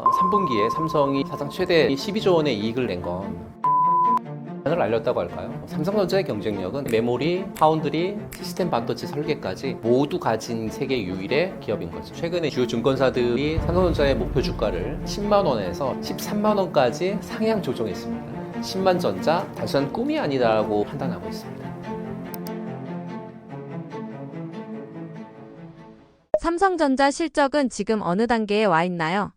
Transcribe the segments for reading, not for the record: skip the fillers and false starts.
3분기에 삼성이 사상 최대 12조 원의 이익을 낸 건 을 알렸다고 할까요? 삼성전자의 경쟁력은 메모리, 파운드리, 시스템 반도체 설계까지 모두 가진 세계 유일의 기업인 거죠. 최근에 주요 증권사들이 삼성전자의 목표 주가를 10만 원에서 13만 원까지 상향 조정했습니다. 10만 전자 단순한 꿈이 아니다라고 판단하고 있습니다. 삼성전자 실적은 지금 어느 단계에 와 있나요?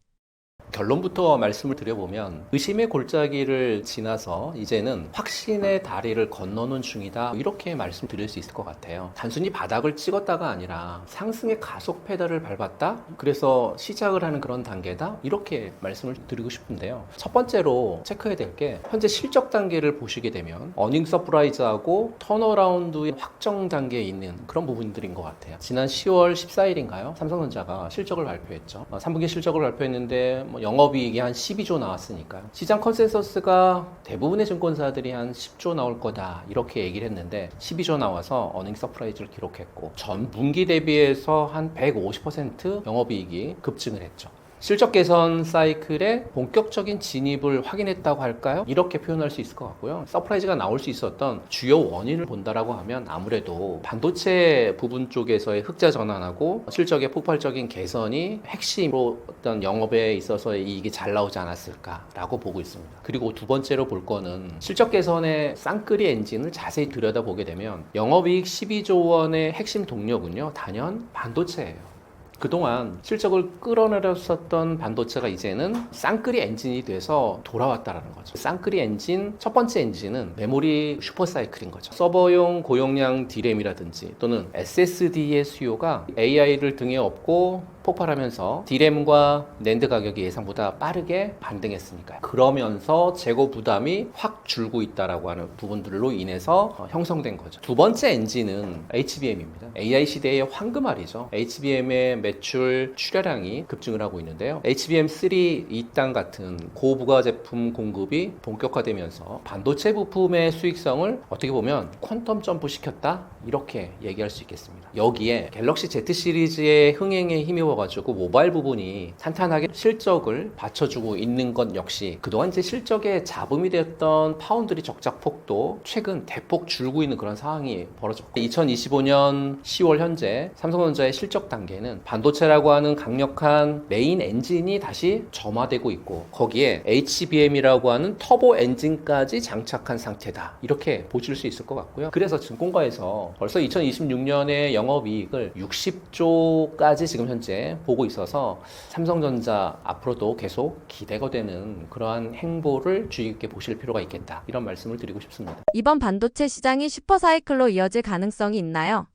결론부터 말씀을 드려보면 의심의 골짜기를 지나서 이제는 확신의 다리를 건너는 중이다, 이렇게 말씀드릴 수 있을 것 같아요. 단순히 바닥을 찍었다가 아니라 상승의 가속 페달을 밟았다, 그래서 시작을 하는 그런 단계다, 이렇게 말씀을 드리고 싶은데요. 첫 번째로 체크해야 될 게 현재 실적 단계를 보시게 되면 어닝 서프라이즈하고 턴어라운드의 확정 단계에 있는 그런 부분들인 것 같아요. 지난 10월 14일인가요? 삼성전자가 실적을 발표했죠. 3분기 실적을 발표했는데 영업이익이 한 12조 나왔으니까요. 시장 컨센서스가 대부분의 증권사들이 한 10조 나올 거다, 이렇게 얘기를 했는데 12조 나와서 어닝 서프라이즈를 기록했고 전 분기 대비해서 한 150% 영업이익이 급증을 했죠. 실적 개선 사이클에 본격적인 진입을 확인했다고 할까요? 이렇게 표현할 수 있을 것 같고요. 서프라이즈가 나올 수 있었던 주요 원인을 본다라고 하면 아무래도 반도체 부분 쪽에서의 흑자 전환하고 실적의 폭발적인 개선이 핵심으로 어떤 영업에 있어서의 이익이 잘 나오지 않았을까라고 보고 있습니다. 그리고 두 번째로 볼 거는 실적 개선의 쌍끌이 엔진을 자세히 들여다보게 되면 영업이익 12조 원의 핵심 동력은요, 단연 반도체예요. 그동안 실적을 끌어내렸었던 반도체가 이제는 쌍끌이 엔진이 돼서 돌아왔다라는 거죠. 쌍끌이 엔진, 첫 번째 엔진은 메모리 슈퍼사이클인 거죠. 서버용 고용량 D램이라든지 또는 SSD의 수요가 AI를 등에 업고 폭발하면서 D램과 낸드 가격이 예상보다 빠르게 반등했으니까요. 그러면서 재고 부담이 확 줄고 있다라고 하는 부분들로 인해서 형성된 거죠. 두 번째 엔진은 HBM입니다. AI 시대의 황금알이죠. HBM의 매출 출하량이 급증을 하고 있는데요. HBM3 2단 같은 고부가 제품 공급이 본격화되면서 반도체 부품의 수익성을 어떻게 보면 퀀텀 점프 시켰다, 이렇게 얘기할 수 있겠습니다. 여기에 갤럭시 Z 시리즈의 흥행에 힘입어가지고 모바일 부분이 탄탄하게 실적을 받쳐주고 있는 것 역시 그동안 이제 실적에 잡음이 되었던 파운드리 적자폭도 최근 대폭 줄고 있는 그런 상황이 벌어졌고, 2025년 10월 현재 삼성전자의 실적 단계는 반도체라고 하는 강력한 메인 엔진이 다시 점화되고 있고 거기에 HBM이라고 하는 터보 엔진까지 장착한 상태다, 이렇게 보실 수 있을 것 같고요. 그래서 증권가에서 벌써 2026년에 영업이익을 60조까지 지금 현재 보고 있어서 삼성전자 앞으로도 계속 기대가 되는 그러한 행보를 주의 깊게 보실 필요가 있겠다, 이런 말씀을 드리고 싶습니다. 이번 반도체 시장이 슈퍼사이클로 이어질 가능성이 있나요?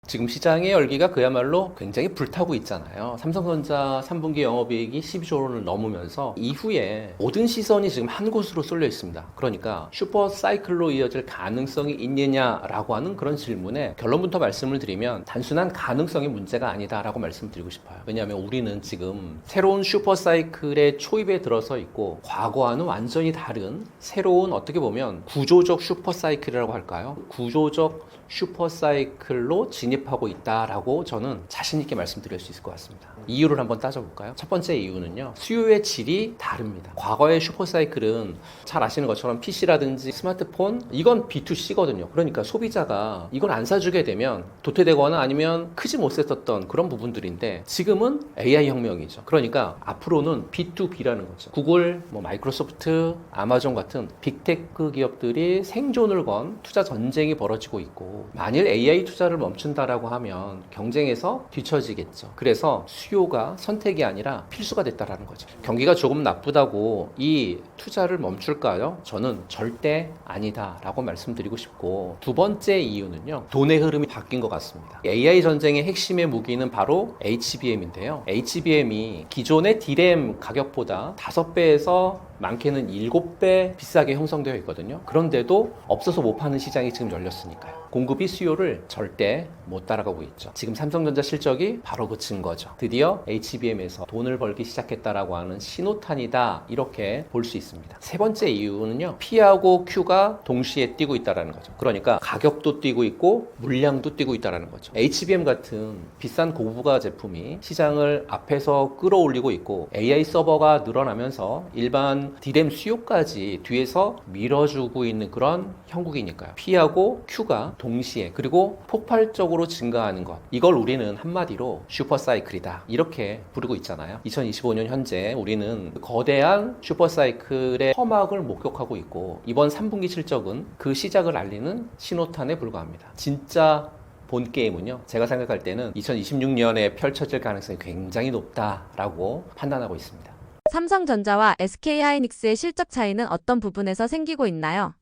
지금 시장의 열기가 그야말로 굉장히 불타고 있잖아요. 삼성전자 3분기 영업이익이 12조 원을 넘으면서 이후에 모든 시선이 지금 한 곳으로 쏠려 있습니다. 그러니까 슈퍼사이클로 이어질 가능성이 있느냐라고 하는 그런 질문에 결론부터 말씀을 드리면 단순한 가능성이 문제가 아니다라고 말씀드리고 싶어요. 왜냐하면 우리는 지금 새로운 슈퍼사이클의 초입에 들어서 있고 과거와는 완전히 다른 새로운, 어떻게 보면 구조적 슈퍼사이클이라고 할까요? 구조적 슈퍼사이클로 진입하고 있다라고 저는 자신 있게 말씀드릴 수 있을 것 같습니다. 이유를 한번 따져볼까요? 첫 번째 이유는요, 수요의 질이 다릅니다. 과거의 슈퍼사이클은 잘 아시는 것처럼 PC라든지 스마트폰, 이건 B2C거든요. 그러니까 소비자가 이걸 안 사주게 되면 도태되거나 아니면 크지 못했었던 그런 부분들인데 지금은 AI 혁명이죠. 그러니까 앞으로는 B2B라는 거죠. 구글, 마이크로소프트, 아마존 같은 빅테크 기업들이 생존을 건 투자 전쟁이 벌어지고 있고, 만일 AI 투자를 멈춘다라고 하면 경쟁에서 뒤처지겠죠. 그래서 수요가 선택이 아니라 필수가 됐다라는 거죠. 경기가 조금 나쁘다고 이 투자를 멈출까요? 저는 절대 아니다라고 말씀드리고 싶고, 두 번째 이유는요, 돈의 흐름이 바뀐 것 같습니다. AI 전쟁의 핵심의 무기는 바로 HBM인데요. HBM이 기존의 D램 가격보다 5배에서 많게는 7배 비싸게 형성되어 있거든요. 그런데도 없어서 못 파는 시장이 지금 열렸으니까요. 공급이 수요를 절대 못 따라가고 있죠. 지금 삼성전자 실적이 바로 그 증거죠. 드디어 HBM에서 돈을 벌기 시작했다라고 하는 신호탄이다, 이렇게 볼 수 있습니다. 세 번째 이유는요, P하고 Q가 동시에 뛰고 있다는 거죠. 그러니까 가격도 뛰고 있고 물량도 뛰고 있다는 거죠. HBM 같은 비싼 고부가 제품이 시장을 앞에서 끌어올리고 있고 AI 서버가 늘어나면서 일반 D램 수요까지 뒤에서 밀어주고 있는 그런 형국이니까요. P하고 Q가 동시에, 그리고 폭발적으로 증가하는 것, 이걸 우리는 한마디로 슈퍼사이클이다, 이렇게 부르고 있잖아요. 2025년 현재 우리는 거대한 슈퍼사이클의 서막을 목격하고 있고, 이번 3분기 실적은 그 시작을 알리는 신호탄에 불과합니다. 진짜 본 게임은요, 제가 생각할 때는 2026년에 펼쳐질 가능성이 굉장히 높다라고 판단하고 있습니다. 삼성전자와 SK하이닉스의 실적 차이는 어떤 부분에서 생기고 있나요?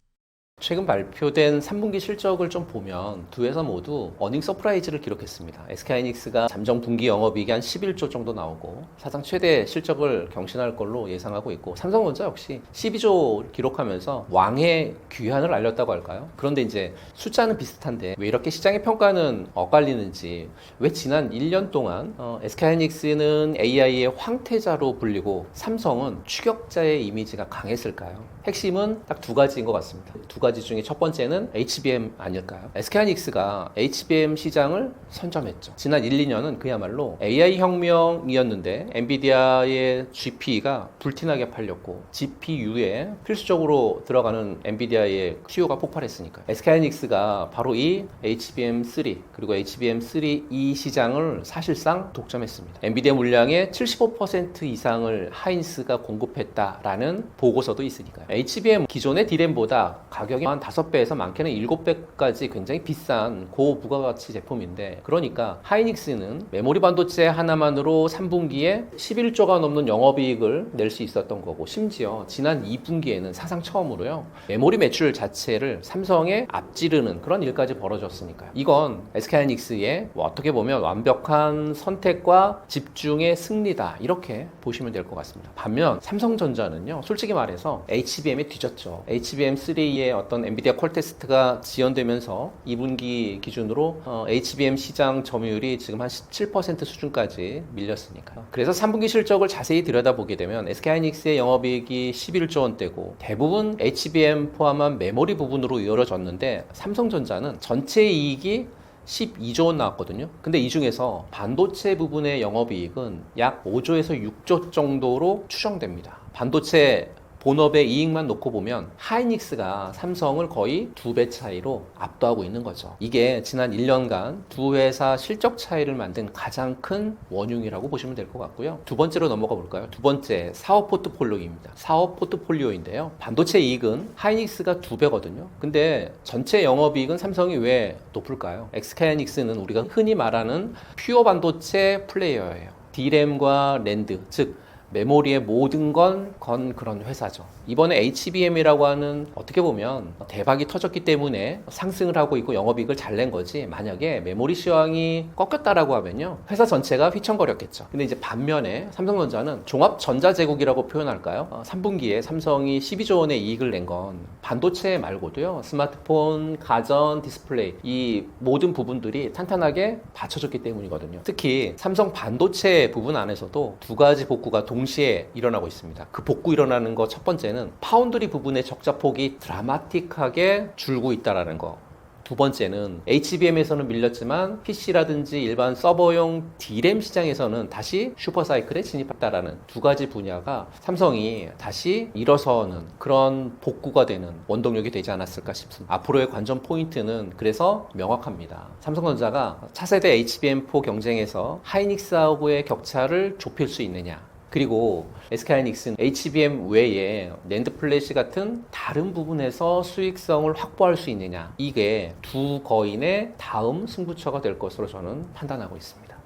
최근 발표된 3분기 실적을 좀 보면 두 회사 모두 어닝 서프라이즈를 기록했습니다. SK하이닉스가 잠정 분기 영업이익이 한 11조 정도 나오고 사상 최대 실적을 경신할 걸로 예상하고 있고, 삼성전자 역시 12조 기록하면서 왕의 귀환을 알렸다고 할까요? 그런데 이제 숫자는 비슷한데 왜 이렇게 시장의 평가는 엇갈리는지, 왜 지난 1년 동안 SK하이닉스는 AI의 황태자로 불리고 삼성은 추격자의 이미지가 강했을까요? 핵심은 딱 두 가지인 것 같습니다. 두 가지 중에 첫 번째는 HBM 아닐까요? SK하이닉스가 HBM 시장을 선점했죠. 지난 1, 2년은 그야말로 AI 혁명이었는데 엔비디아의 GPU가 불티나게 팔렸고 GPU에 필수적으로 들어가는 엔비디아의 수요가 폭발했으니까요. SK하이닉스가 바로 이 HBM3 그리고 HBM3E 시장을 사실상 독점했습니다. 엔비디아 물량의 75% 이상을 하이닉스가 공급했다라는 보고서도 있으니까요. HBM 기존의 D램보다 가격이 한 5배에서 많게는 7배까지 굉장히 비싼 고부가가치 제품인데, 그러니까 하이닉스는 메모리 반도체 하나만으로 3분기에 11조가 넘는 영업이익을 낼 수 있었던 거고, 심지어 지난 2분기에는 사상 처음으로요, 메모리 매출 자체를 삼성에 앞지르는 그런 일까지 벌어졌으니까요. 이건 SK하이닉스의 어떻게 보면 완벽한 선택과 집중의 승리다, 이렇게 보시면 될 것 같습니다. 반면 삼성전자는요, 솔직히 말해서 HBM에 뒤졌죠. HBM3의 어떤 엔비디아 퀄테스트가 지연되면서 2분기 기준으로 HBM 시장 점유율이 지금 한 17% 수준까지 밀렸으니까요. 그래서 3분기 실적을 자세히 들여다보게 되면 SK하이닉스의 영업이익이 11조 원대고 대부분 HBM 포함한 메모리 부분으로 이루어졌는데, 삼성전자는 전체 이익이 12조 원 나왔거든요. 근데 이 중에서 반도체 부분의 영업이익은 약 5조에서 6조 정도로 추정됩니다. 반도체 본업의 이익만 놓고 보면 하이닉스가 삼성을 거의 2배 차이로 압도하고 있는 거죠. 이게 지난 1년간 두 회사 실적 차이를 만든 가장 큰 원흉이라고 보시면 될 것 같고요. 두 번째로 넘어가 볼까요? 두 번째, 사업 포트폴리오입니다. 사업 포트폴리오인데요, 반도체 이익은 하이닉스가 2배거든요. 근데 전체 영업이익은 삼성이 왜 높을까요? SK하이닉스는 우리가 흔히 말하는 퓨어 반도체 플레이어예요. D램과 랜드, 즉 메모리의 모든 건 그런 회사죠. 이번에 HBM이라고 하는, 어떻게 보면 대박이 터졌기 때문에 상승을 하고 있고 영업이익을 잘 낸 거지, 만약에 메모리 시황이 꺾였다라고 하면요, 회사 전체가 휘청거렸겠죠. 근데 이제 반면에 삼성전자는 종합전자제국이라고 표현할까요? 3분기에 삼성이 12조 원의 이익을 낸 건 반도체 말고도요, 스마트폰, 가전, 디스플레이, 이 모든 부분들이 탄탄하게 받쳐줬기 때문이거든요. 특히 삼성 반도체 부분 안에서도 두 가지 복구가 동시에 일어나고 있습니다. 그 복구 일어나는 거 첫 번째는 파운드리 부분의 적자폭이 드라마틱하게 줄고 있다는 거. 두 번째는 HBM에서는 밀렸지만 PC라든지 일반 서버용 D램 시장에서는 다시 슈퍼사이클에 진입했다라는 두 가지 분야가 삼성이 다시 일어서는 그런 복구가 되는 원동력이 되지 않았을까 싶습니다. 앞으로의 관전 포인트는 그래서 명확합니다. 삼성전자가 차세대 HBM4 경쟁에서 하이닉스하고의 격차를 좁힐 수 있느냐, 그리고 SK하이닉스는 HBM 외에 낸드 플래시 같은 다른 부분에서 수익성을 확보할 수 있느냐, 이게 두 거인의 다음 승부처가 될 것으로 저는 판단하고 있습니다.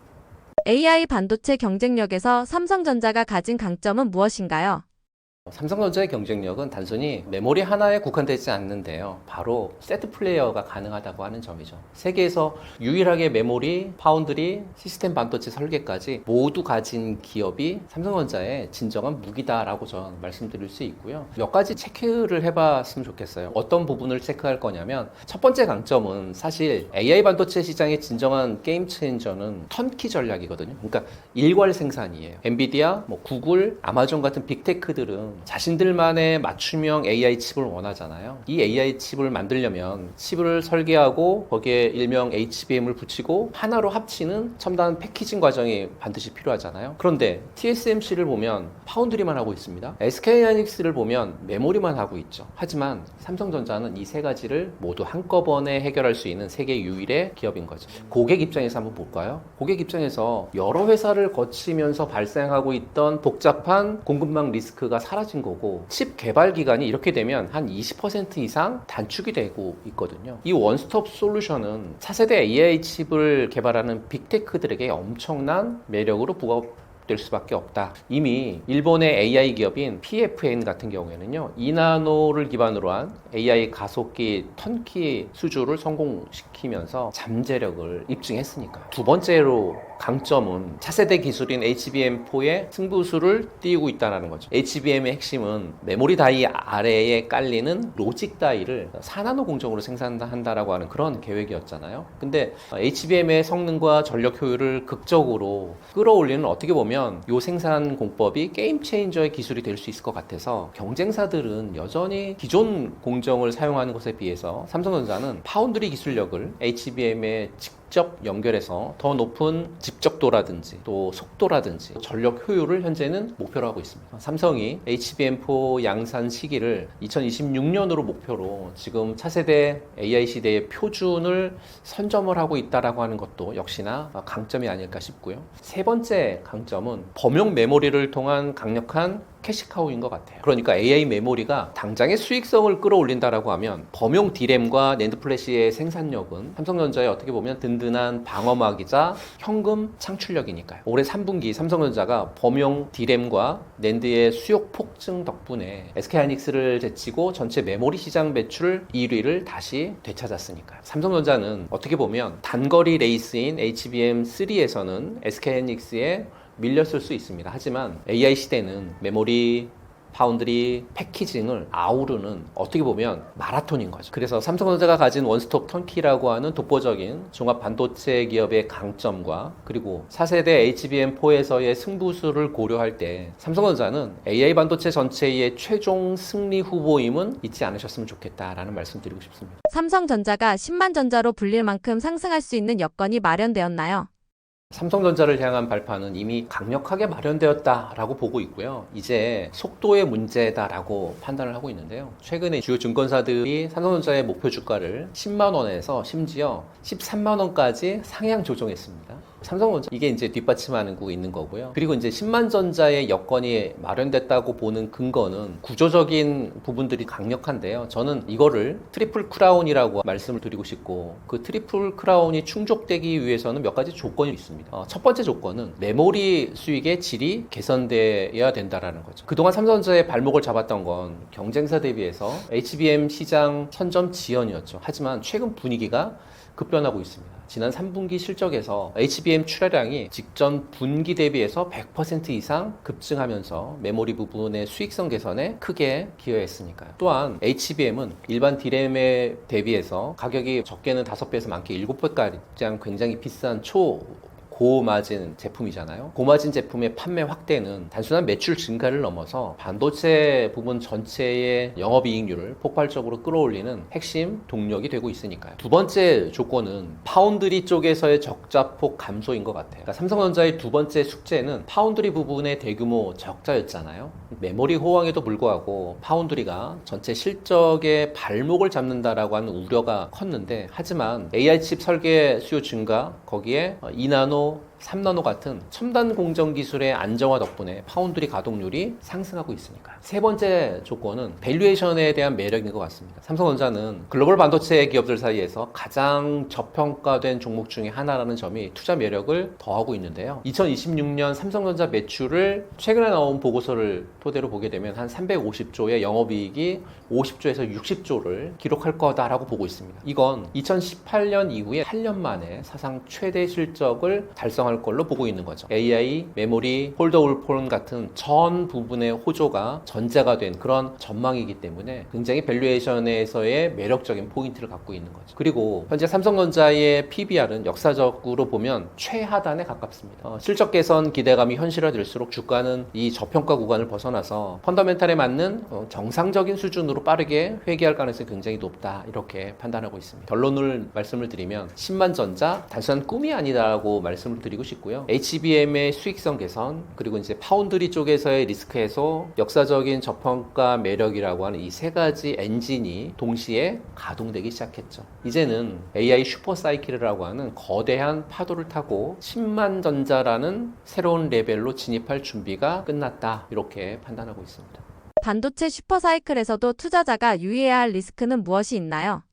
AI 반도체 경쟁력에서 삼성전자가 가진 강점은 무엇인가요? 삼성전자의 경쟁력은 단순히 메모리 하나에 국한되지 않는데요. 바로 세트 플레이어가 가능하다고 하는 점이죠. 세계에서 유일하게 메모리, 파운드리, 시스템 반도체 설계까지 모두 가진 기업이 삼성전자의 진정한 무기다라고 저는 말씀드릴 수 있고요. 몇 가지 체크를 해봤으면 좋겠어요. 어떤 부분을 체크할 거냐면 첫 번째 강점은 사실 AI 반도체 시장의 진정한 게임 체인저는 턴키 전략이거든요. 그러니까 일괄 생산이에요. 엔비디아, 구글, 아마존 같은 빅테크들은 자신들만의 맞춤형 AI 칩을 원하잖아요. 이 AI 칩을 만들려면 칩을 설계하고 거기에 일명 HBM을 붙이고 하나로 합치는 첨단 패키징 과정이 반드시 필요하잖아요. 그런데 TSMC를 보면 파운드리만 하고 있습니다. SK하이닉스를 보면 메모리만 하고 있죠. 하지만 삼성전자는 이 세 가지를 모두 한꺼번에 해결할 수 있는 세계 유일의 기업인 거죠. 고객 입장에서 한번 볼까요? 고객 입장에서 여러 회사를 거치면서 발생하고 있던 복잡한 공급망 리스크가 사라진 거고, 칩 개발 기간이 이렇게 되면 한 20% 이상 단축이 되고 있거든요. 이 원스톱 솔루션은 차세대 AI 칩을 개발하는 빅테크들에게 엄청난 매력으로 될 수밖에 없다. 이미 일본의 AI 기업인 PFN 같은 경우에는요, 2나노를 기반으로 한 AI 가속기 턴키 수주를 성공시키면서 잠재력을 입증했으니까요. 두 번째로 강점은 차세대 기술인 HBM4의 승부수를 띄우고 있다는 거죠. HBM의 핵심은 메모리 다이 아래에 깔리는 로직 다이를 4나노 공정으로 생산한다라고 하는 그런 계획이었잖아요. 근데 HBM의 성능과 전력 효율을 극적으로 끌어올리는, 어떻게 보면 이 생산 공법이 게임 체인저의 기술이 될 수 있을 것 같아서 경쟁사들은 여전히 기존 공정을 사용하는 것에 비해서 삼성전자는 파운드리 기술력을 HBM에 직접 연결해서 더 높은 집적도라든지 또 속도라든지 전력 효율을 현재는 목표로 하고 있습니다. 삼성이 HBM4 양산 시기를 2026년으로 목표로 지금 차세대 AI 시대의 표준을 선점을 하고 있다라고 하는 것도 역시나 강점이 아닐까 싶고요. 세 번째 강점은 범용 메모리를 통한 강력한 캐시카우인 것 같아요. 그러니까 AI 메모리가 당장의 수익성을 끌어올린다라고 하면 범용 D램과 낸드 플래시의 생산력은 삼성전자의 어떻게 보면 든든한 방어막이자 현금 창출력이니까요. 올해 3분기 삼성전자가 범용 D램과 낸드의 수요 폭증 덕분에 SK하이닉스를 제치고 전체 메모리 시장 매출 1위를 다시 되찾았으니까요. 삼성전자는 어떻게 보면 단거리 레이스인 HBM3에서는 SK하이닉스의 밀렸을 수 있습니다. 하지만 AI 시대는 메모리, 파운드리, 패키징을 아우르는 어떻게 보면 마라톤인 거죠. 그래서 삼성전자가 가진 원스톱 턴키라고 하는 독보적인 종합 반도체 기업의 강점과 그리고 4세대 HBM4에서의 승부수를 고려할 때 삼성전자는 AI 반도체 전체의 최종 승리 후보임은 잊지 않으셨으면 좋겠다라는 말씀 드리고 싶습니다. 삼성전자가 10만 전자로 불릴 만큼 상승할 수 있는 여건이 마련되었나요? 삼성전자를 향한 발판은 이미 강력하게 마련되었다라고 보고 있고요. 이제 속도의 문제다라고 판단을 하고 있는데요. 최근에 주요 증권사들이 삼성전자의 목표 주가를 10만 원에서 심지어 13만 원까지 상향 조정했습니다. 삼성전자 이게 이제 뒷받침하고 있는 거고요. 그리고 이제 10만 전자의 여건이 마련됐다고 보는 근거는 구조적인 부분들이 강력한데요. 저는 이거를 트리플 크라운이라고 말씀을 드리고 싶고, 그 트리플 크라운이 충족되기 위해서는 몇 가지 조건이 있습니다. 첫 번째 조건은 메모리 수익의 질이 개선되어야 된다라는 거죠. 그동안 삼성전자의 발목을 잡았던 건 경쟁사 대비해서 HBM 시장 선점 지연이었죠. 하지만 최근 분위기가 급변하고 있습니다. 지난 3분기 실적에서 HBM 출하량이 직전 분기 대비해서 100% 이상 급증하면서 메모리 부분의 수익성 개선에 크게 기여했으니까요. 또한 HBM은 일반 D램에 대비해서 가격이 적게는 5배에서 많게 7배까지 굉장히 비싼 고마진 제품이잖아요. 고마진 제품의 판매 확대는 단순한 매출 증가를 넘어서 반도체 부분 전체의 영업이익률을 폭발적으로 끌어올리는 핵심 동력이 되고 있으니까요. 두 번째 조건은 파운드리 쪽에서의 적자폭 감소인 것 같아요. 그러니까 삼성전자의 두 번째 숙제는 파운드리 부분의 대규모 적자였잖아요. 메모리 호황에도 불구하고 파운드리가 전체 실적의 발목을 잡는다라고 하는 우려가 컸는데, 하지만 AI 칩 설계 수요 증가, 거기에 2나노 3나노 같은 첨단 공정 기술의 안정화 덕분에 파운드리 가동률이 상승하고 있으니까요. 세 번째 조건은 밸류에이션에 대한 매력인 것 같습니다. 삼성전자는 글로벌 반도체 기업들 사이에서 가장 저평가된 종목 중에 하나라는 점이 투자 매력을 더하고 있는데요. 2026년 삼성전자 매출을 최근에 나온 보고서를 토대로 보게 되면 한 350조의 영업이익이 50조에서 60조를 기록할 거다라고 보고 있습니다. 이건 2018년 이후에 8년 만에 사상 최대 실적을 달성할 걸로 보고 있는 거죠. AI, 메모리, 폴더블 같은 전 부분의 호조가 전제가 된 그런 전망이기 때문에 굉장히 밸류에이션에서의 매력적인 포인트를 갖고 있는 거죠. 그리고 현재 삼성전자의 PBR은 역사적으로 보면 최하단에 가깝습니다. 실적 개선 기대감이 현실화될수록 주가는 이 저평가 구간을 벗어나서 펀더멘탈에 맞는 정상적인 수준으로 빠르게 회귀할 가능성이 굉장히 높다, 이렇게 판단하고 있습니다. 결론을 말씀을 드리면 10만전자 단순한 꿈이 아니다라고 말씀을 드리고 싶고요. HBM의 수익성 개선, 그리고 이제 파운드리 쪽에서의 리스크 해소, 역사적인 저평가 매력이라고 하는 이 세 가지 엔진이 동시에 가동되기 시작했죠. 이제는 AI 슈퍼사이클이라고 하는 거대한 파도를 타고 10만 전자라는 새로운 레벨로 진입할 준비가 끝났다, 이렇게 판단하고 있습니다. 반도체 슈퍼사이클에서도 투자자가 유의해야 할 리스크는 무엇이 있나요?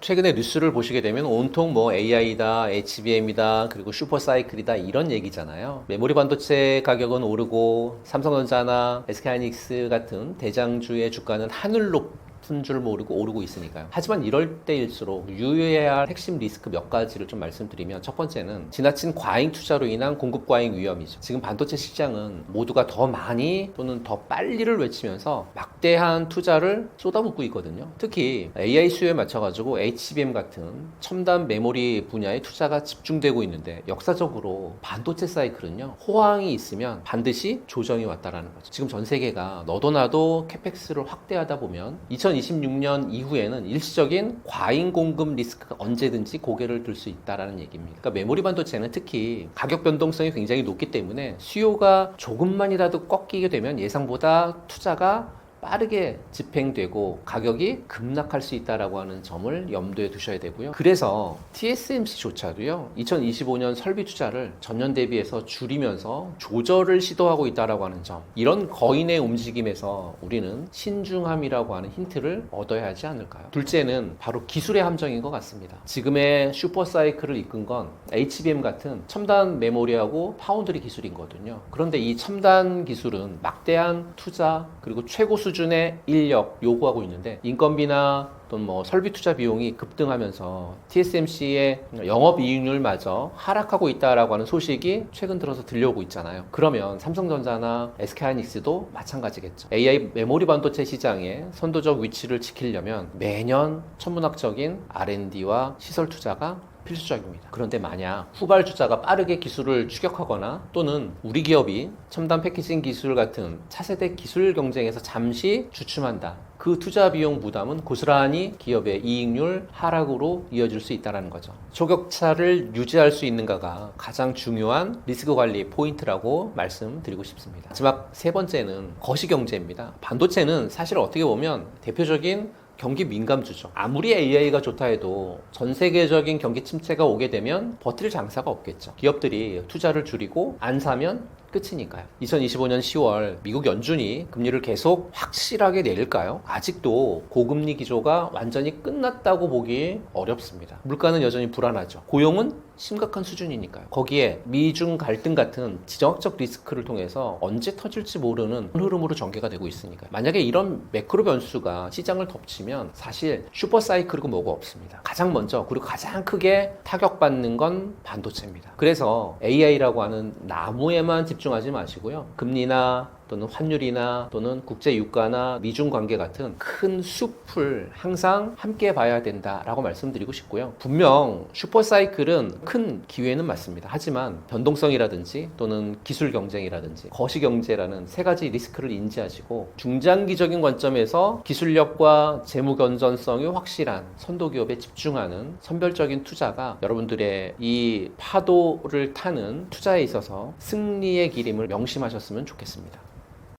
최근에 뉴스를 보시게 되면 온통 뭐 AI다, HBM이다, 그리고 슈퍼사이클이다, 이런 얘기잖아요. 메모리 반도체 가격은 오르고 삼성전자나 SK하이닉스 같은 대장주의 주가는 하늘 높은 줄 모르고 오르고 있으니까요. 하지만 이럴 때일수록 유의해야 할 핵심 리스크 몇 가지를 좀 말씀드리면, 첫 번째는 지나친 과잉 투자로 인한 공급 과잉 위험이죠. 지금 반도체 시장은 모두가 더 많이 또는 더 빨리를 외치면서 막대한 투자를 쏟아붓고 있거든요. 특히 AI 수요에 맞춰가지고 HBM 같은 첨단 메모리 분야에 투자가 집중되고 있는데, 역사적으로 반도체 사이클은요, 호황이 있으면 반드시 조정이 왔다라는 거죠. 지금 전 세계가 너도 나도 캐펙스를 확대하다 보면 2026년 이후에는 일시적인 과잉 공급 리스크가 언제든지 고개를 들 수 있다라는 얘기입니다. 그러니까 메모리 반도체는 특히 가격 변동성이 굉장히 높기 때문에 수요가 조금만이라도 꺾이게 되면 예상보다 투자가 빠르게 집행되고 가격이 급락할 수 있다라고 하는 점을 염두에 두셔야 되고요. 그래서 TSMC조차도요, 2025년 설비 투자를 전년 대비해서 줄이면서 조절을 시도하고 있다라고 하는 점, 이런 거인의 움직임에서 우리는 신중함이라고 하는 힌트를 얻어야 하지 않을까요? 둘째는 바로 기술의 함정인 것 같습니다. 지금의 슈퍼사이클을 이끈 건 HBM 같은 첨단 메모리하고 파운드리 기술이거든요. 그런데 이 첨단 기술은 막대한 투자 그리고 최고 수준의 인력 요구하고 있는데, 인건비나 또는 뭐 설비 투자 비용이 급등하면서 TSMC의 영업이익률마저 하락하고 있다라고 하는 소식이 최근 들어서 들려오고 있잖아요. 그러면 삼성전자나 SK하이닉스도 마찬가지겠죠. AI 메모리 반도체 시장의 선도적 위치를 지키려면 매년 천문학적인 R&D와 시설 투자가 필수적입니다. 그런데 만약 후발주자가 빠르게 기술을 추격하거나 또는 우리 기업이 첨단 패키징 기술 같은 차세대 기술 경쟁에서 잠시 주춤한다, 그 투자 비용 부담은 고스란히 기업의 이익률 하락으로 이어질 수 있다는 거죠. 초격차를 유지할 수 있는가가 가장 중요한 리스크 관리 포인트라고 말씀드리고 싶습니다. 마지막 세 번째는 거시경제입니다. 반도체는 사실 어떻게 보면 대표적인 경기 민감주죠. 아무리 AI가 좋다 해도 전 세계적인 경기 침체가 오게 되면 버틸 장사가 없겠죠. 기업들이 투자를 줄이고 안 사면 끝이니까요. 2025년 10월 미국 연준이 금리를 계속 확실하게 내릴까요? 아직도 고금리 기조가 완전히 끝났다고 보기 어렵습니다. 물가는 여전히 불안하죠. 고용은 심각한 수준이니까요. 거기에 미중 갈등 같은 지정학적 리스크를 통해서 언제 터질지 모르는 흐름으로 전개가 되고 있으니까요. 만약에 이런 매크로 변수가 시장을 덮치면 사실 슈퍼사이클이고 뭐고 없습니다. 가장 먼저 그리고 가장 크게 타격받는 건 반도체입니다. 그래서 AI라고 하는 나무에만 집중하지 마시고요. 금리나 또는 환율이나 또는 국제 유가나 미중 관계 같은 큰 숲을 항상 함께 봐야 된다라고 말씀드리고 싶고요. 분명 슈퍼사이클은 큰 기회는 맞습니다. 하지만 변동성이라든지 또는 기술 경쟁이라든지 거시 경제라는 세 가지 리스크를 인지하시고 중장기적인 관점에서 기술력과 재무 건전성이 확실한 선도 기업에 집중하는 선별적인 투자가 여러분들의 이 파도를 타는 투자에 있어서 승리의 기림을 명심하셨으면 좋겠습니다.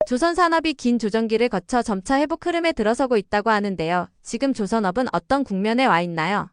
조선산업이 긴 조정기를 거쳐 점차 회복 흐름에 들어서고 있다고 하는데요. 지금 조선업은 어떤 국면에 와 있나요?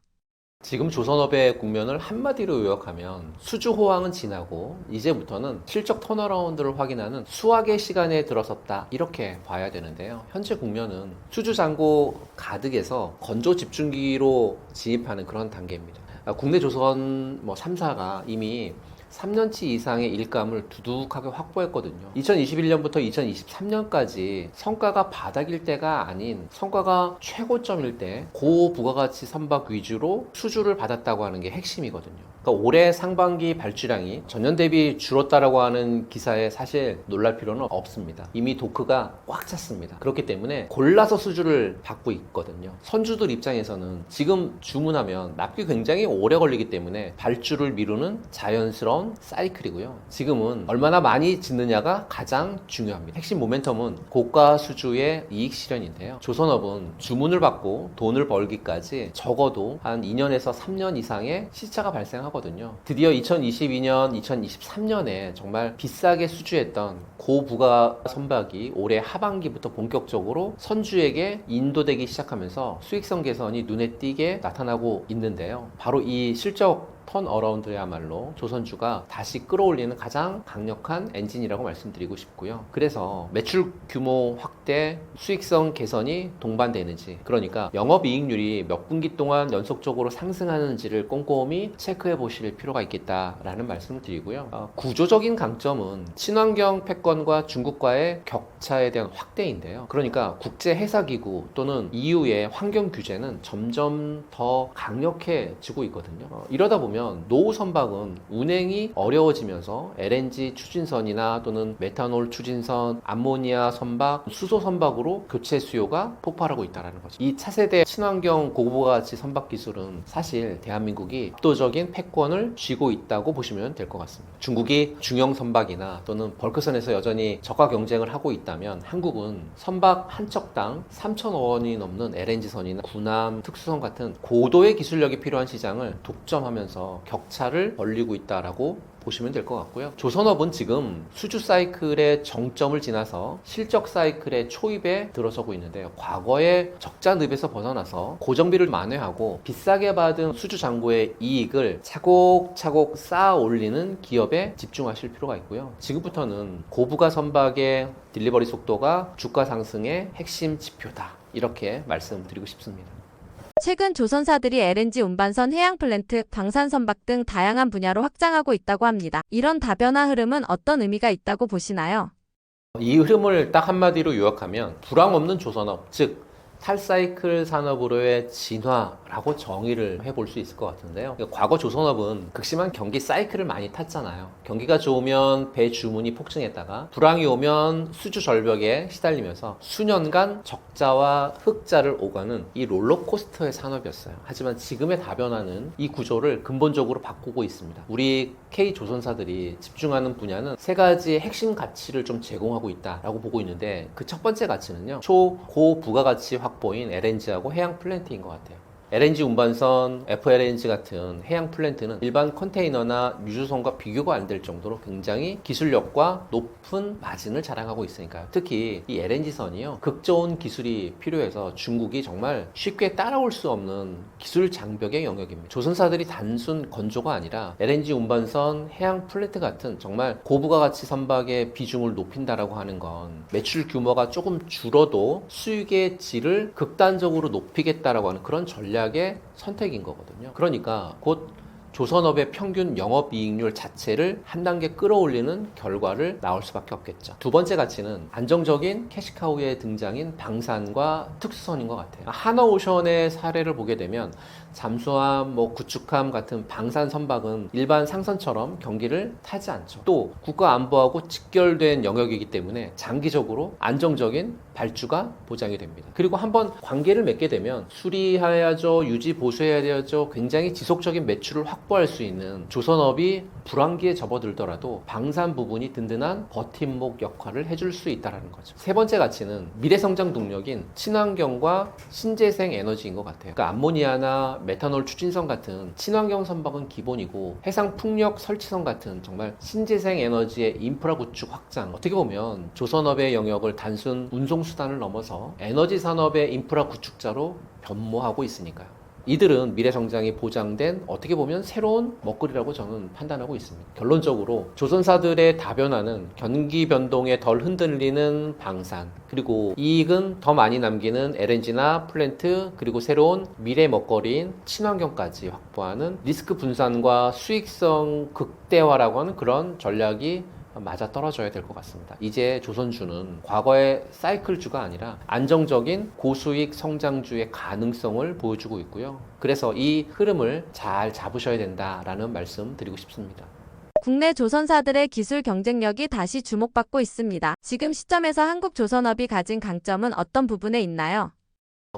지금 조선업의 국면을 한마디로 요약하면 수주 호황은 지나고 이제부터는 실적 턴어라운드를 확인하는 수확의 시간에 들어섰다, 이렇게 봐야 되는데요. 현재 국면은 수주 잔고 가득해서 건조 집중기로 진입하는 그런 단계입니다. 국내 조선 3사가 이미 3년치 이상의 일감을 두둑하게 확보했거든요. 2021년부터 2023년까지 성과가 바닥일 때가 아닌 성과가 최고점일 때 고부가가치 선박 위주로 수주를 받았다고 하는 게 핵심이거든요. 그러니까 올해 상반기 발주량이 전년 대비 줄었다라고 하는 기사에 사실 놀랄 필요는 없습니다. 이미 도크가 꽉 찼습니다. 그렇기 때문에 골라서 수주를 받고 있거든요. 선주들 입장에서는 지금 주문하면 납기 굉장히 오래 걸리기 때문에 발주를 미루는 자연스러운 사이클이고요. 지금은 얼마나 많이 짓느냐가 가장 중요합니다. 핵심 모멘텀은 고가 수주의 이익 실현인데요. 조선업은 주문을 받고 돈을 벌기까지 적어도 한 2년에서 3년 이상의 시차가 발생하거든요. 드디어 2022년, 2023년에 정말 비싸게 수주했던 고부가 선박이 올해 하반기부터 본격적으로 선주에게 인도되기 시작하면서 수익성 개선이 눈에 띄게 나타나고 있는데요. 바로 이 실적 턴어라운드야말로 조선주가 다시 끌어올리는 가장 강력한 엔진이라고 말씀드리고 싶고요. 그래서 매출 규모 확대, 수익성 개선이 동반되는지, 그러니까 영업이익률이 몇 분기 동안 연속적으로 상승하는지를 꼼꼼히 체크해 보실 필요가 있겠다라는 말씀을 드리고요. 구조적인 강점은 친환경 패권과 중국과의 격차에 대한 확대인데요. 그러니까 국제해사기구 또는 EU의 환경 규제는 점점 더 강력해지고 있거든요. 이러다 보면 노후 선박은 운행이 어려워지면서 LNG 추진선이나 또는 메탄올 추진선, 암모니아 선박, 수소 선박으로 교체 수요가 폭발하고 있다는 거죠. 이 차세대 친환경 고부가가치 선박 기술은 사실 대한민국이 압도적인 패권을 쥐고 있다고 보시면 될 것 같습니다. 중국이 중형 선박이나 또는 벌크선에서 여전히 저가 경쟁을 하고 있다면 한국은 선박 한 척당 3,000원이 넘는 LNG선이나 군함, 특수선 같은 고도의 기술력이 필요한 시장을 독점하면서 격차를 벌리고 있다라고 보시면 될 것 같고요. 조선업은 지금 수주 사이클의 정점을 지나서 실적 사이클의 초입에 들어서고 있는데요. 과거의 적자 늪에서 벗어나서 고정비를 만회하고 비싸게 받은 수주 잔고의 이익을 차곡차곡 쌓아 올리는 기업에 집중하실 필요가 있고요. 지금부터는 고부가 선박의 딜리버리 속도가 주가 상승의 핵심 지표다, 이렇게 말씀드리고 싶습니다. 최근 조선사들이 LNG 운반선, 해양 플랜트, 방산 선박 등 다양한 분야로 확장하고 있다고 합니다. 이런 다변화 흐름은 어떤 의미가 있다고 보시나요? 이 흐름을 딱 한마디로 요약하면 불황 없는 조선업, 즉 탈사이클 산업으로의 진화라고 정의를 해볼 수 있을 것 같은데요. 과거 조선업은 극심한 경기 사이클을 많이 탔잖아요. 경기가 좋으면 배 주문이 폭증했다가 불황이 오면 수주 절벽에 시달리면서 수년간 적자와 흑자를 오가는 이 롤러코스터의 산업이었어요. 하지만 지금의 다변화는 이 구조를 근본적으로 바꾸고 있습니다. 우리 K조선사들이 집중하는 분야는 세 가지의 핵심 가치를 좀 제공하고 있다라고 보고 있는데, 그 첫 번째 가치는요, 초고부가가치 확보인 LNG하고 해양 플랜트인 것 같아요. LNG 운반선, FLNG 같은 해양 플랜트는 일반 컨테이너나 유주선과 비교가 안 될 정도로 굉장히 기술력과 높은 마진을 자랑하고 있으니까요. 특히 이 LNG선이요, 극좋은 기술이 필요해서 중국이 정말 쉽게 따라올 수 없는 기술 장벽의 영역입니다. 조선사들이 단순 건조가 아니라 LNG 운반선, 해양 플랜트 같은 정말 고부가가치 선박의 비중을 높인다라고 하는 건 매출 규모가 조금 줄어도 수익의 질을 극단적으로 높이겠다라고 하는 그런 전략의 선택인 거거든요. 그러니까 곧 조선업의 평균 영업이익률 자체를 한 단계 끌어올리는 결과를 나올 수밖에 없겠죠. 두 번째 가치는 안정적인 캐시카우의 등장인 방산과 특수선인 것 같아요. 하나오션의 사례를 보게 되면 잠수함, 구축함 같은 방산 선박은 일반 상선처럼 경기를 타지 않죠. 또 국가 안보하고 직결된 영역이기 때문에 장기적으로 안정적인 발주가 보장이 됩니다. 그리고 한번 관계를 맺게 되면 수리해야죠, 유지 보수해야 되죠. 굉장히 지속적인 매출을 확보할 수 있는 조선업이 불황기에 접어들더라도 방산 부분이 든든한 버팀목 역할을 해줄 수 있다는 거죠. 세 번째 가치는 미래성장 동력인 친환경과 신재생 에너지인 것 같아요. 그러니까 암모니아나 메탄올 추진선 같은 친환경 선박은 기본이고, 해상 풍력 설치선 같은 정말 신재생 에너지의 인프라 구축 확장, 어떻게 보면 조선업의 영역을 단순 운송수단을 넘어서 에너지 산업의 인프라 구축자로 변모하고 있으니까요. 이들은 미래 성장이 보장된 어떻게 보면 새로운 먹거리라고 저는 판단하고 있습니다. 결론적으로 조선사들의 다변화는 경기 변동에 덜 흔들리는 방산, 그리고 이익은 더 많이 남기는 LNG나 플랜트, 그리고 새로운 미래 먹거리인 친환경까지 확보하는 리스크 분산과 수익성 극대화라고 하는 그런 전략이 맞아 떨어져야 될 것 같습니다. 이제 조선주는 과거의 사이클주가 아니라 안정적인 고수익 성장주의 가능성을 보여주고 있고요. 그래서 이 흐름을 잘 잡으셔야 된다라는 말씀 드리고 싶습니다. 국내 조선사들의 기술 경쟁력이 다시 주목받고 있습니다. 지금 시점에서 한국 조선업이 가진 강점은 어떤 부분에 있나요?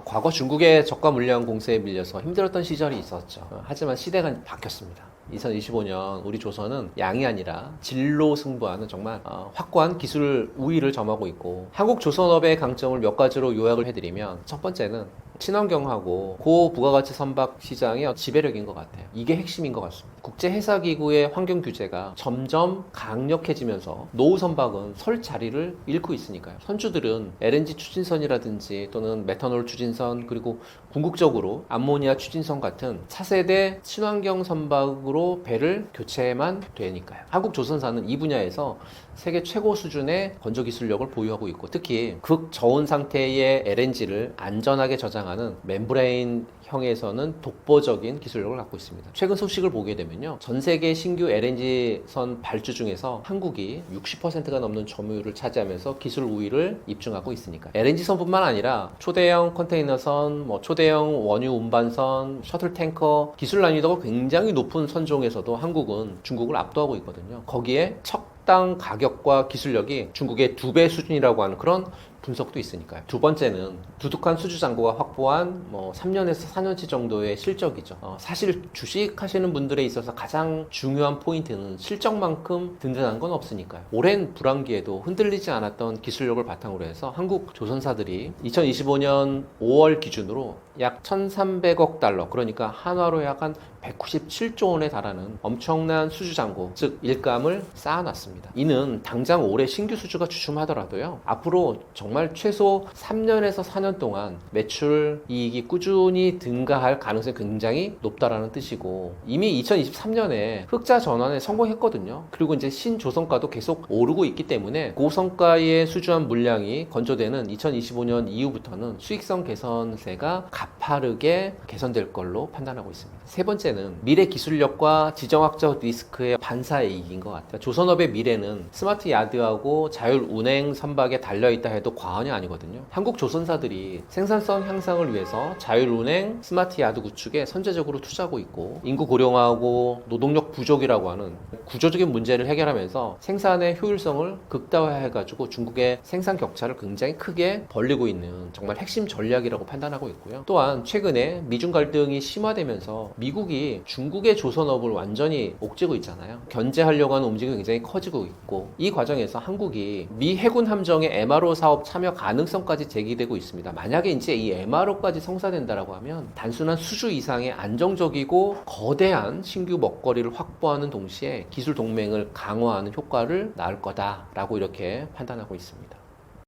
과거 중국의 저가 물량 공세에 밀려서 힘들었던 시절이 있었죠. 하지만 시대가 바뀌었습니다. 2025년 우리 조선은 양이 아니라 질로 승부하는 정말 확고한 기술 우위를 점하고 있고, 한국 조선업의 강점을 몇 가지로 요약을 해드리면, 첫 번째는 친환경하고 고부가가치 선박 시장의 지배력인 것 같아요. 이게 핵심인 것 같습니다. 국제해사기구의 환경 규제가 점점 강력해지면서 노후 선박은 설 자리를 잃고 있으니까요. 선주들은 LNG 추진선이라든지 또는 메탄올 추진선, 그리고 궁극적으로 암모니아 추진선 같은 차세대 친환경 선박으로 배를 교체만 되니까요. 한국 조선사는 이 분야에서 세계 최고 수준의 건조 기술력을 보유하고 있고, 특히 극저온 상태의 LNG를 안전하게 저장하는 멤브레인 형에서는 독보적인 기술력을 갖고 있습니다. 최근 소식을 보게 되면요, 전 세계 신규 LNG선 발주 중에서 한국이 60%가 넘는 점유율을 차지하면서 기술 우위를 입증하고 있으니까 LNG선뿐만 아니라 초대형 컨테이너선, 초대형 원유 운반선, 셔틀 탱커 기술 난이도가 굉장히 높은 선종에서도 한국은 중국을 압도하고 있거든요. 거기에 척당 가격과 기술력이 중국의 2배 수준이라고 하는 그런 분석도 있으니까요. 두 번째는 두둑한 수주잔고가 확보한 3년에서 4년치 정도의 실적이죠. 사실 주식 하시는 분들에 있어서 가장 중요한 포인트는 실적만큼 든든한 건 없으니까요. 오랜 불황기에도 흔들리지 않았던 기술력을 바탕으로 해서 한국 조선사들이 2025년 5월 기준으로 약 1,300억 달러, 그러니까 한화로 약 한 197조 원에 달하는 엄청난 수주잔고, 즉 일감을 쌓아놨습니다. 이는 당장 올해 신규 수주가 주춤하더라도요, 앞으로 정말 최소 3년에서 4년 동안 매출 이익이 꾸준히 증가할 가능성이 굉장히 높다라는 뜻이고, 이미 2023년에 흑자 전환에 성공했거든요. 그리고 이제 신조선가도 계속 오르고 있기 때문에 고성가의 수주한 물량이 건조되는 2025년 이후부터는 수익성 개선세가 가파르게 개선될 걸로 판단하고 있습니다. 세 번째는 미래 기술력과 지정학적 리스크의 반사이익인 것 같아요. 조선업의 미래는 스마트 야드하고 자율 운행 선박에 달려있다 해도 과언이 아니거든요. 한국 조선사들이 생산성 향상을 위해서 자율 운행 스마트 야드 구축에 선제적으로 투자하고 있고, 인구 고령화하고 노동력 부족이라고 하는 구조적인 문제를 해결하면서 생산의 효율성을 극대화해가지고 중국의 생산 격차를 굉장히 크게 벌리고 있는 정말 핵심 전략이라고 판단하고 있고요. 또한 최근에 미중 갈등이 심화되면서 미국이 중국의 조선업을 완전히 옥죄고 있잖아요. 견제하려고 하는 움직임이 굉장히 커지고 있고, 이 과정에서 한국이 미 해군 함정의 MRO 사업 참여 가능성까지 제기되고 있습니다. 만약에 이제 이 MRO까지 성사된다라고 하면 단순한 수주 이상의 안정적이고 거대한 신규 먹거리를 확보하는 동시에 기술 동맹을 강화하는 효과를 낳을 거다라고 이렇게 판단하고 있습니다.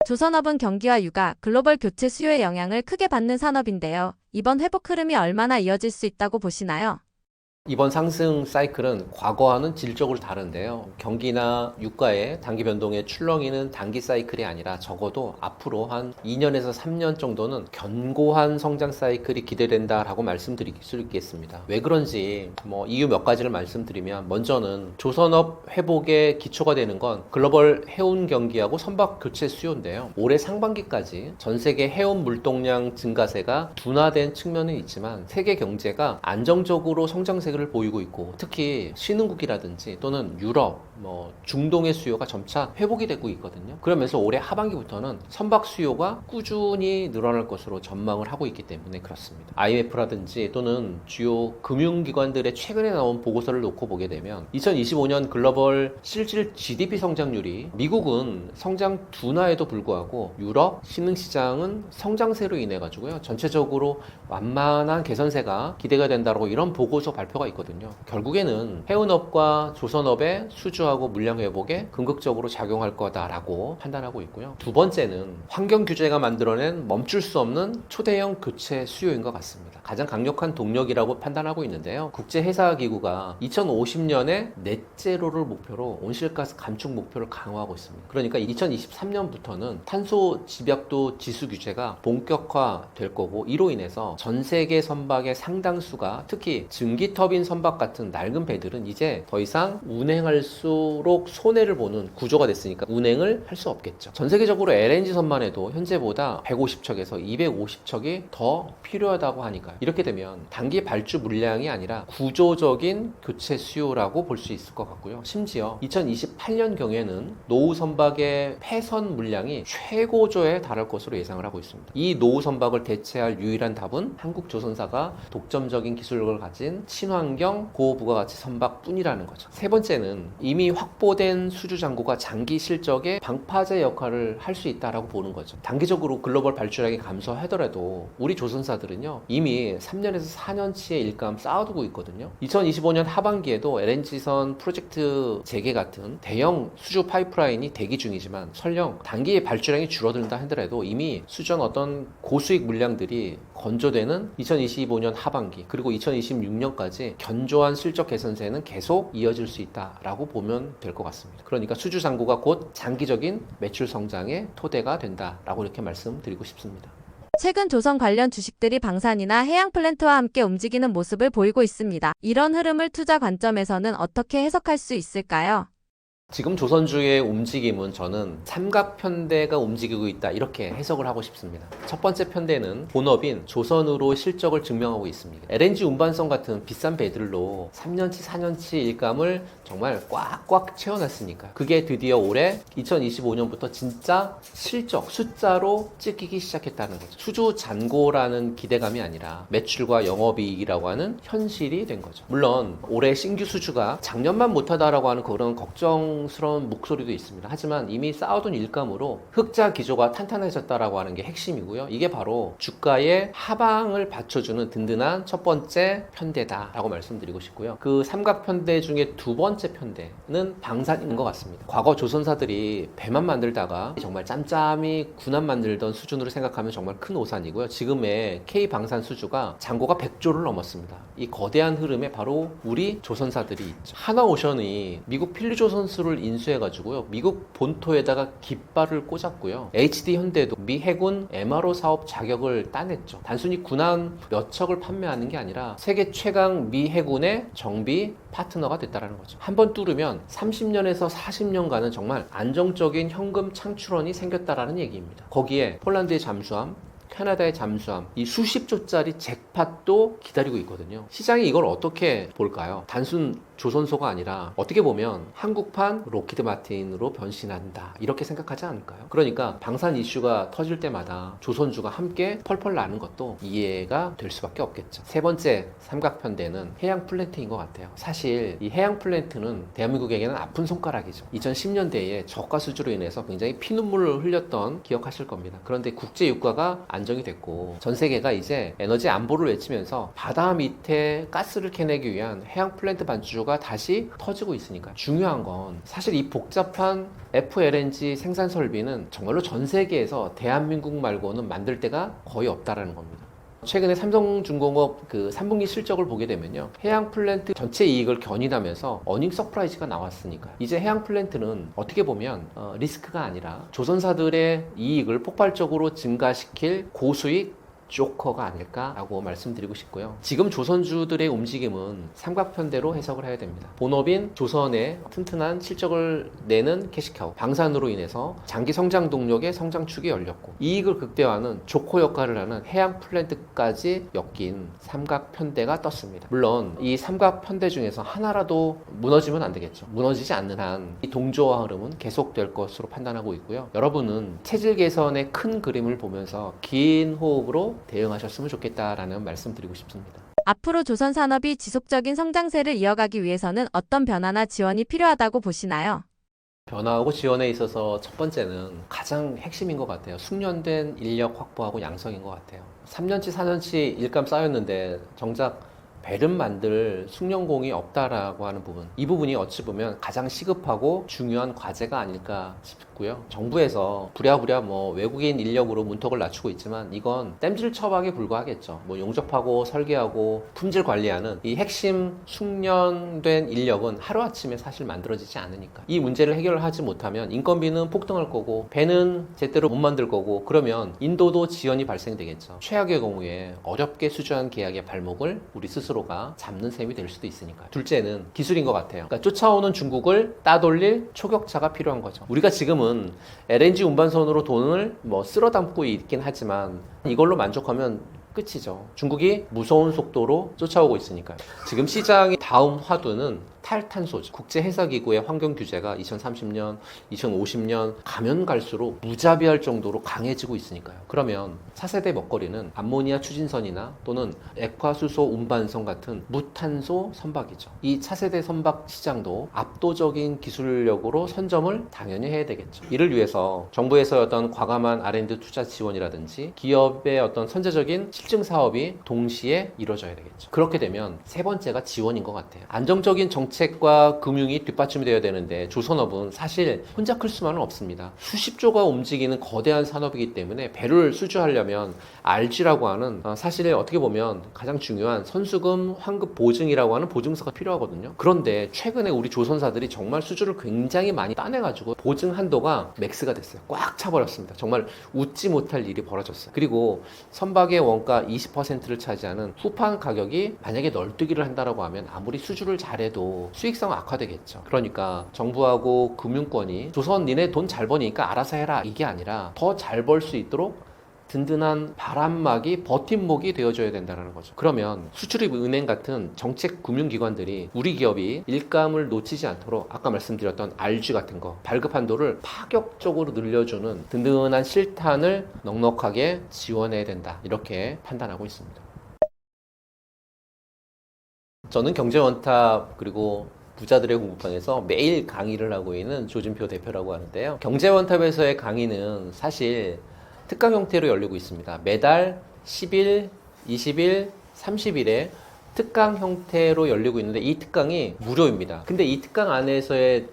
조선업은 경기와 육아, 글로벌 교체 수요의 영향을 크게 받는 산업인데요. 이번 회복 흐름이 얼마나 이어질 수 있다고 보시나요? 이번 상승 사이클은 과거와는 질적으로 다른데요. 경기나 유가의 단기 변동의 출렁이는 단기 사이클이 아니라 적어도 앞으로 한 2년에서 3년 정도는 견고한 성장 사이클이 기대된다라고 말씀드릴 수 있겠습니다. 왜 그런지 이유 몇 가지를 말씀드리면, 먼저는 조선업 회복의 기초가 되는 건 글로벌 해운 경기하고 선박 교체 수요인데요. 올해 상반기까지 전 세계 해운 물동량 증가세가 둔화된 측면은 있지만 세계 경제가 안정적으로 성장세를 보이고 있고, 특히 신흥국이라든지 또는 유럽, 중동의 수요가 점차 회복이 되고 있거든요. 그러면서 올해 하반기부터는 선박 수요가 꾸준히 늘어날 것으로 전망을 하고 있기 때문에 그렇습니다. IMF라든지 또는 주요 금융기관들의 최근에 나온 보고서를 놓고 보게 되면 2025년 글로벌 실질 GDP 성장률이 미국은 성장 둔화에도 불구하고 유럽 신흥시장은 성장세로 인해 가지고요, 전체적으로 완만한 개선세가 기대가 된다라고 이런 보고서 발표가 있거든요. 결국에는 해운업과 조선업의 수주와 수주하고 물량 회복에 긍정적으로 작용할 거다라고 판단하고 있고요. 두 번째는 환경 규제가 만들어낸 멈출 수 없는 초대형 교체 수요인 것 같습니다. 가장 강력한 동력이라고 판단하고 있는데요. 국제회사기구가 2050년에 넷제로를 목표로 온실가스 감축 목표를 강화하고 있습니다. 그러니까 2023년부터는 탄소 집약도 지수 규제가 본격화될 거고, 이로 인해서 전 세계 선박의 상당수가 특히 증기터빈 선박 같은 낡은 배들은 이제 더 이상 운행할수록 손해를 보는 구조가 됐으니까 운행을 할 수 없겠죠. 전 세계적으로 LNG 선만 해도 현재보다 150척에서 250척이 더 필요하다고 하니까요. 이렇게 되면 단기 발주 물량이 아니라 구조적인 교체 수요라고 볼 수 있을 것 같고요. 심지어 2028년 경에는 노후 선박의 폐선 물량이 최고조에 달할 것으로 예상을 하고 있습니다. 이 노후 선박을 대체할 유일한 답은 한국 조선사가 독점적인 기술력을 가진 친환경 고부가가치 선박뿐이라는 거죠. 세 번째는 이미 확보된 수주 잔고가 장기 실적의 방파제 역할을 할 수 있다라고 보는 거죠. 단기적으로 글로벌 발주량이 감소하더라도 우리 조선사들은요, 이미 3년에서 4년치의 일감 쌓아두고 있거든요. 2025년 하반기에도 LNG선 프로젝트 재개 같은 대형 수주 파이프라인이 대기 중이지만, 설령 단기의 발주량이 줄어든다 하더라도 이미 수전 어떤 고수익 물량들이 건조되는 2025년 하반기 그리고 2026년까지 견조한 실적 개선세는 계속 이어질 수 있다라고 보면 될 것 같습니다. 그러니까 수주 잔고가 곧 장기적인 매출 성장의 토대가 된다라고 이렇게 말씀드리고 싶습니다. 최근 조선 관련 주식들이 방산이나 해양 플랜트와 함께 움직이는 모습을 보이고 있습니다. 이런 흐름을 투자 관점에서는 어떻게 해석할 수 있을까요? 지금 조선주의 움직임은 저는 삼각편대가 움직이고 있다, 이렇게 해석을 하고 싶습니다. 첫 번째 편대는 본업인 조선으로 실적을 증명하고 있습니다. LNG 운반선 같은 비싼 배들로 3년치 4년치 일감을 정말 꽉꽉 채워놨으니까 그게 드디어 올해 2025년부터 진짜 실적 숫자로 찍히기 시작했다는 거죠. 수주 잔고라는 기대감이 아니라 매출과 영업이익이라고 하는 현실이 된 거죠. 물론 올해 신규 수주가 작년만 못하다라고 하는 그런 걱정스러운 목소리도 있습니다. 하지만 이미 쌓아둔 일감으로 흑자 기조가 탄탄해졌다라고 하는 게 핵심이고요. 이게 바로 주가의 하방을 받쳐주는 든든한 첫 번째 편대다라고 말씀드리고 싶고요. 그 삼각편대 중에 두 번째 편대는 방산인 것 같습니다. 과거 조선사들이 배만 만들다가 정말 짬짬이 군함 만들던 수준으로 생각하면 정말 큰 오산이고요. 지금의 K방산 수주가 잔고가 100조를 넘었습니다. 이 거대한 흐름에 바로 우리 조선사들이 있죠. 하나오션이 미국 필리조선수를 인수해가지고요, 미국 본토에다가 깃발을 꽂았고요. HD현대도 미 해군 MRO 사업 자격을 따냈죠. 단순히 군함 몇 척을 판매하는 게 아니라 세계 최강 미 해군의 정비 파트너가 됐다는 거죠. 한번 뚫으면 30년에서 40년간은 정말 안정적인 현금 창출원이 생겼다라는 얘기입니다. 거기에 폴란드의 잠수함, 캐나다의 잠수함, 이 수십 조짜리 잭팟도 기다리고 있거든요. 시장이 이걸 어떻게 볼까요? 단순 조선소가 아니라 어떻게 보면 한국판 로키드 마틴으로 변신한다, 이렇게 생각하지 않을까요? 그러니까 방산 이슈가 터질 때마다 조선주가 함께 펄펄 나는 것도 이해가 될 수밖에 없겠죠. 세 번째 삼각편대는 해양 플랜트인 것 같아요. 사실 이 해양 플랜트는 대한민국에게는 아픈 손가락이죠. 2010년대에 저가 수주로 인해서 굉장히 피눈물을 흘렸던 기억하실 겁니다. 그런데 국제 유가가 안정이 됐고 전 세계가 이제 에너지 안보를 외치면서 바다 밑에 가스를 캐내기 위한 해양 플랜트 반주가 다시 터지고 있으니까, 중요한 건 사실 이 복잡한 FLNG 생산 설비는 정말로 전 세계에서 대한민국 말고는 만들 데가 거의 없다라는 겁니다. 최근에 삼성중공업 그 3분기 실적을 보게 되면요, 해양 플랜트 전체 이익을 견인하면서 어닝 서프라이즈가 나왔으니까 이제 해양 플랜트는 어떻게 보면 리스크가 아니라 조선사들의 이익을 폭발적으로 증가시킬 고수익 조커가 아닐까라고 말씀드리고 싶고요. 지금 조선주들의 움직임은 삼각편대로 해석을 해야 됩니다. 본업인 조선의 튼튼한 실적을 내는 캐시카우, 방산으로 인해서 장기 성장 동력의 성장축이 열렸고 이익을 극대화하는 조커 역할을 하는 해양 플랜트까지 엮인 삼각편대가 떴습니다. 물론 이 삼각편대 중에서 하나라도 무너지면 안 되겠죠. 무너지지 않는 한 이 동조화 흐름은 계속될 것으로 판단하고 있고요. 여러분은 체질 개선의 큰 그림을 보면서 긴 호흡으로 대응하셨으면 좋겠다라는 말씀 드리고 싶습니다. 앞으로 조선 산업이 지속적인 성장세를 이어가기 위해서는 어떤 변화나 지원이 필요하다고 보시나요? 변화하고 지원에 있어서 첫 번째는 가장 핵심인 것 같아요. 숙련된 인력 확보하고 양성인 것 같아요. 3년치 4년치 일감 쌓였는데 정작 배를 만들 숙련공이 없다라고 하는 부분, 이 부분이 어찌 보면 가장 시급하고 중요한 과제가 아닐까 싶고요. 정부에서 부랴부랴 뭐 외국인 인력으로 문턱을 낮추고 있지만 이건 땜질 처박에 불과하겠죠. 뭐 용접하고 설계하고 품질 관리하는 이 핵심 숙련된 인력은 하루아침에 사실 만들어지지 않으니까 이 문제를 해결하지 못하면 인건비는 폭등할 거고 배는 제대로 못 만들 거고, 그러면 인도도 지연이 발생되겠죠. 최악의 경우에 어렵게 수주한 계약의 발목을 우리 스스로가 잡는 셈이 될 수도 있으니까. 둘째는 기술인 것 같아요. 그러니까 쫓아오는 중국을 따돌릴 초격차가 필요한 거죠. 우리가 지금은 LNG 운반선으로 돈을 뭐 쓸어 담고 있긴 하지만 이걸로 만족하면 끝이죠. 중국이 무서운 속도로 쫓아오고 있으니까요. 지금 시장의 다음 화두는 탈탄소죠. 국제해사기구의 환경 규제가 2030년, 2050년 가면 갈수록 무자비할 정도로 강해지고 있으니까요. 그러면 차세대 먹거리는 암모니아 추진선이나 또는 액화수소 운반선 같은 무탄소 선박이죠. 이 차세대 선박 시장도 압도적인 기술력으로 선점을 당연히 해야 되겠죠. 이를 위해서 정부에서 어떤 과감한 R&D 투자 지원이라든지 기업의 어떤 선제적인 실증 사업이 동시에 이루어져야 되겠죠. 그렇게 되면 세 번째가 지원인 것 같아요. 안정적인 정책과 금융이 뒷받침이 되어야 되는데 조선업은 사실 혼자 클 수만은 없습니다. 수십조가 움직이는 거대한 산업이기 때문에 배를 수주하려면 RG라고 하는 사실 어떻게 보면 가장 중요한 선수금 환급 보증이라고 하는 보증서가 필요하거든요. 그런데 최근에 우리 조선사들이 정말 수주를 굉장히 많이 따내가지고 보증 한도가 맥스가 됐어요. 꽉 차버렸습니다. 정말 웃지 못할 일이 벌어졌어요. 그리고 선박의 원가 20%를 차지하는 후판 가격이 만약에 널뛰기를 한다라고 하면 아무리 수주를 잘해도 수익성 악화되겠죠. 그러니까 정부하고 금융권이 조선 니네 돈 잘 버니까 알아서 해라, 이게 아니라 더 잘 벌 수 있도록 든든한 바람막이 버팀목이 되어줘야 된다는 거죠. 그러면 수출입은행 같은 정책 금융기관들이 우리 기업이 일감을 놓치지 않도록 아까 말씀드렸던 RG 같은 거 발급 한도를 파격적으로 늘려주는 든든한 실탄을 넉넉하게 지원해야 된다, 이렇게 판단하고 있습니다. 저는 경제원탑 그리고 부자들의 공부방에서 매일 강의를 하고 있는 조진표 대표라고 하는데요. 경제원탑에서의 강의는 사실 특강 형태로 열리고 있습니다. 매달 10일, 20일, 30일에 특강 형태로 열리고 있는데 이 특강이 무료입니다. 근데 이 특강 안에서의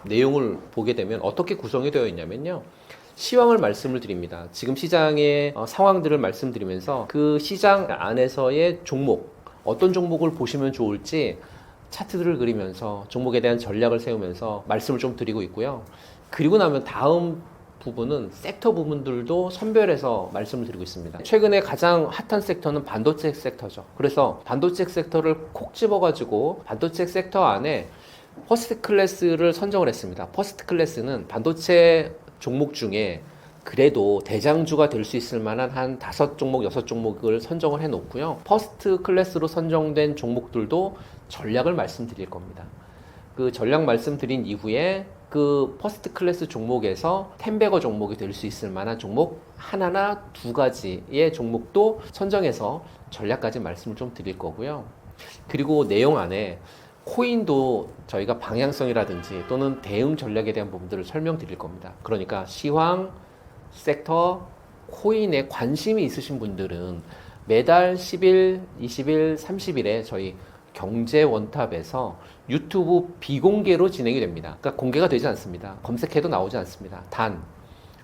내용을 보게 되면 어떻게 구성이 되어 있냐면요. 시황을 말씀을 드립니다. 지금 시장의 상황들을 말씀드리면서 그 시장 안에서의 종목, 어떤 종목을 보시면 좋을지 차트들을 그리면서 종목에 대한 전략을 세우면서 말씀을 좀 드리고 있고요. 그리고 나면 다음 부분은 섹터 부분들도 선별해서 말씀을 드리고 있습니다. 최근에 가장 핫한 섹터는 반도체 섹터죠. 그래서 반도체 섹터를 콕 집어가지고 반도체 섹터 안에 퍼스트 클래스를 선정을 했습니다. 퍼스트 클래스는 반도체 종목 중에 그래도 대장주가 될 수 있을 만한 한 5종목, 6종목을 선정을 해 놓고요. 퍼스트 클래스로 선정된 종목들도 전략을 말씀드릴 겁니다. 그 전략 말씀드린 이후에 그 퍼스트 클래스 종목에서 텐베거 종목이 될 수 있을 만한 종목 하나나 두 가지의 종목도 선정해서 전략까지 말씀을 좀 드릴 거고요. 그리고 내용 안에 코인도 저희가 방향성이라든지 또는 대응 전략에 대한 부분들을 설명드릴 겁니다. 그러니까 시황, 섹터, 코인에 관심이 있으신 분들은 매달 10일, 20일, 30일에 저희 경제원탑에서 유튜브 비공개로 진행이 됩니다. 그러니까 공개가 되지 않습니다. 검색해도 나오지 않습니다. 단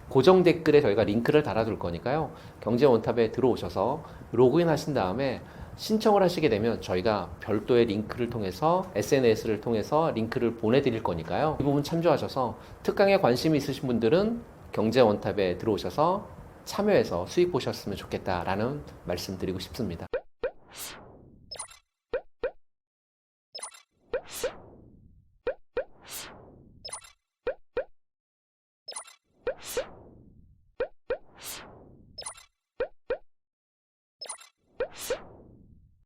고정 댓글에 저희가 링크를 달아둘 거니까요. 경제원탑에 들어오셔서 로그인 하신 다음에 신청을 하시게 되면 저희가 별도의 링크를 통해서 SNS를 통해서 링크를 보내드릴 거니까요. 이 부분 참조하셔서 특강에 관심이 있으신 분들은 경제원탑에 들어오셔서 참여해서 수익 보셨으면 좋겠다라는 말씀 드리고 싶습니다.